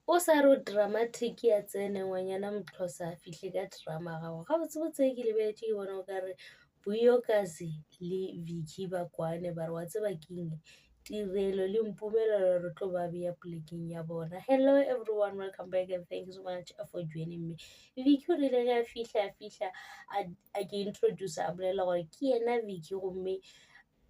o sa re dramatic ya tsene ngwanyana Moxhosa a fihle ka drama gago ga botsebotse ke lebeletse ke bona o kare Vuyokazi le Vicky ba kwane ba re wa tseba keng Tirelo le Mpumelelo re tlo ba beya polekeng ya bona. Hello everyone, welcome back and thank you so much for joining me. Vicky o rile ga fihla a ke introduce a bolela gore ke yena Vicky gomme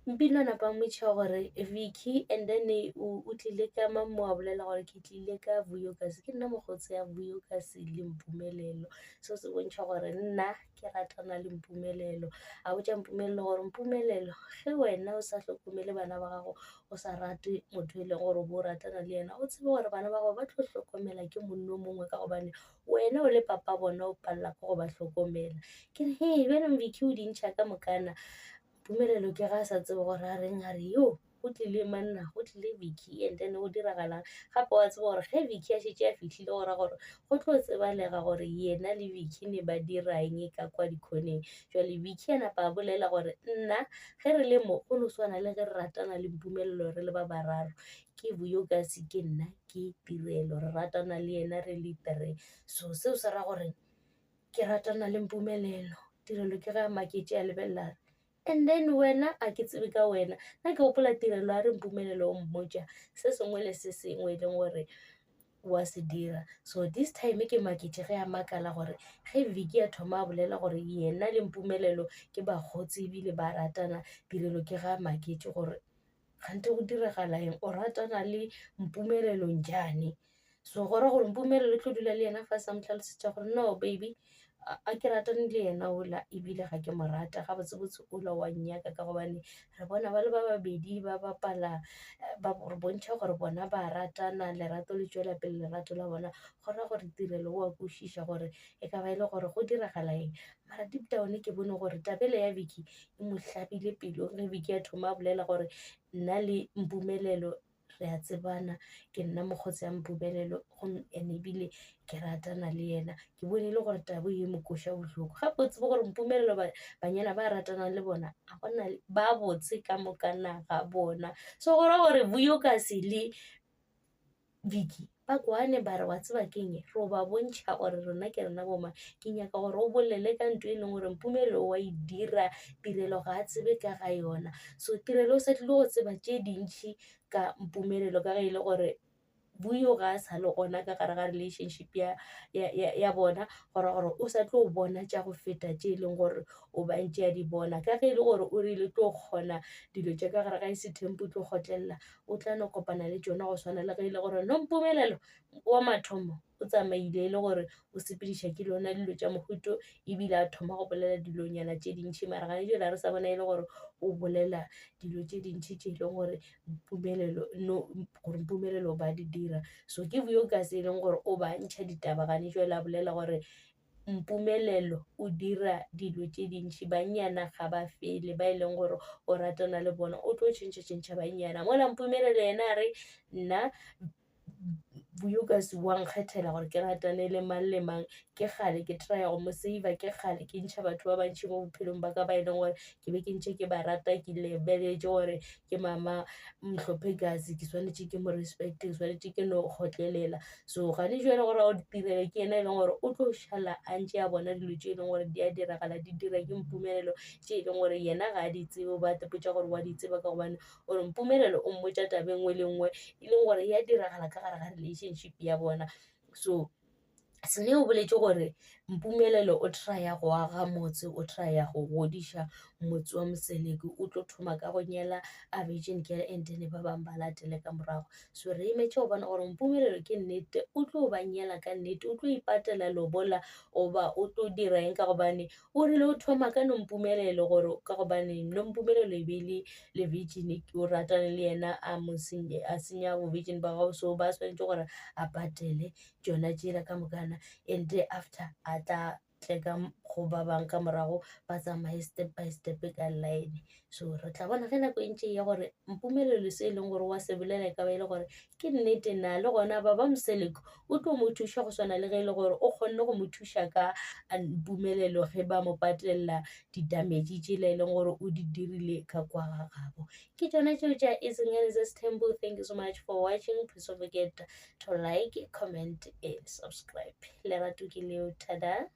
mpino napa motšha gore Vicky and then o tlile ka mamo a bolela gore ke tlile ka Vuyokazi ke nna mogotsi ya Vuyokazi le Mpumelelo so se bontšha gore nna ke ratana le Mpumelelo a botša Mpumelelo gore Mpumelelo ge wena o sa hlokomele bana ba gago o sa rate motho e leng gore bo ratana le yena o tsebe gore bana ba gago ba tlo hlokomela ke monno mongwe ka gobane wena o le papa bona o palela ka go ba hlokomela ke re hey benong Vicky o dintšha ka mokana Mpumelelo ke ga sa tsebe gore a reng a re yo go tlile manna go tlile Vicky and then o diragalang gape wa tseba gore ge Vicky a šetše a fihlile gore go tlo tsebalega gore yena le Vicky ne ba dirang ka kwa dikhoneng jwale Vicky a napa a bolela gore nna ge re le mo go no swana le ge re ratana le Mpumelelo re le ba bararo ke Vuyokazi ke nna ke Tirelo re ratana le yena re le three so seo se ra gore ke ratana le Mpumelelo Tirelo ke ga maketse a lebelela and then wena a ke tsebe ka wena nna ke gopola Tirelo a re Mpumelelo o mmotša se sengwe le se sengwe e leng gore wa se dira so this time ke maketse ge a makala gore ge Vicky a thoma a bolela gore yena le Mpumelelo ke bagotsi ebile ba ratana Tirelo ke ga maketse gore gante go diragala eng o ratana le Mpumelelo njani so gore Mpumelelo tlo dula le yena fa sa motlhalosetša gore no baby a ke ratane le yena ola ebile ga ke mo rata ga botsebotse ola wa nnyaka ka gobane re bona ba le ba babedi ba bapala ba re bontšha gore bona ba ratana lerato le tšwela pele lerato la bona gona gore Tirelo o a kwešiša gore e ka ba e le gore go diragala eng mara deep down ke bone gore tabele ya Vicky e mo hlabile pelo ge Vicky a thoma a bolela gore nna le Mpumelelo re a tsebana ke nna mogotsi ya Mpumelelo ene ebile ke ratana le yena ke bone le gore tabo e mo koša bohloko gape o tsebe gore Mpumelelo banyana ba ratana le bona a gona ba botse ka mokana ga bona so gore Vuyokazi le Vicky ba kwane ba re wa tseba keng ro ba bontšha gore rona ke rena boma ke nyaka gore o bolele ka ntho e leng gore Mpumelelo wa e dira Tirelo ga a tsebe ka ga yona so Tirelo o sa tlile go tseba tše dintšhi ka Mpumelelo ka ge e le gore Vuyo ga a sa le gona ka gare ga relationship ya bona gore o sa tlo bona tša go feta tše e leng gore o ba ntše a di bona ka ge e le gore o rile tlo kgona dilo tša ka gare ga ese tempo tlo gotlelela o tla no kopana le tšona go swana le ge e le gore no Mpumelelo wa mathomo o tsamaile e le gore o sepediša ke lona dilo tša mohuto ebile a thoma go bolela dilonyana tše dintšhi mara ga ne dira re sa bona e le gore o bolela dilo tše dintšhi tše e leng gore Mpumelelo ba di dira so ke Vuyokazi e leng gore o ba ntšha ditaba gane jwale a bolela gore Mpumelelo o dira dilo tše dintšhi bannyana ga ba fele ba e leng gore o ratana le bona o tlo tšhentšha bannyana mola Mpumelelo yena a re nna Vuyokazi wa nkgethela gore ke ratane le mang le mang ke gale ke try go mo save ke gale ke ntšha batho ba bantšhi mo bophelong ba ka ba e leng gore ke be ke ntše ke ba rata ke lebeletše gore ke mama Mhlophekazi ke swanetše ke mo respect ke swanetše ke no gotlelela so gane jwale gore o Tirelo ke yena e leng gore o tlo šala a ntše a bona dilo tše e leng gore di a diragala di dira ke Mpumelelo tše e leng gore yena ga a di tsebe ba tepotša gore wa di tseba ka gobane gore Mpumelelo o mmotša taba nngwe le nngwe e leng gore ya diragala ka gare ga relationship ya bona so sene o boletše gore Mpumelelo o try-a go aga motse o try-a go godiša motse wa Moseleki o tlo thoma ka go nyala a virgin girl and then ba bangwe ba latele ka morago so re imetše go bona gore Mpumelelo ke nnete o tlo ba nyala ka nnete o tlo ipatela lobola oba o tlo dira eng ka gobane o rile o thoma ka no Mpumelelo gore ka gobane no Mpumelelo e be le virgin o ratane le yena a senya bo virgin ba gago so ba swanetše gore a patele tšona tšela ka mokana and after a tla tle ka go ba bang ka morago ba tsamaye step by step ka line. So re tla bona ge nako e ntse ya gore Mpumelelo se e leng gore wa se bolela ka ba e le gore ke nnete na le gona Baba Mseleko o tlo mo thuša go swana le ge e le gore o kgonne go mo thuša ka Mpumelelo ge ba mo patelela di-damage tšela e leng gore o di dirile ka kwa ga gabo. Ke tsona tšeo tša Ezinyanis Temple. Thank you so much for watching. Please don't forget to like, comment and subscribe. Lerato ke leo, tada.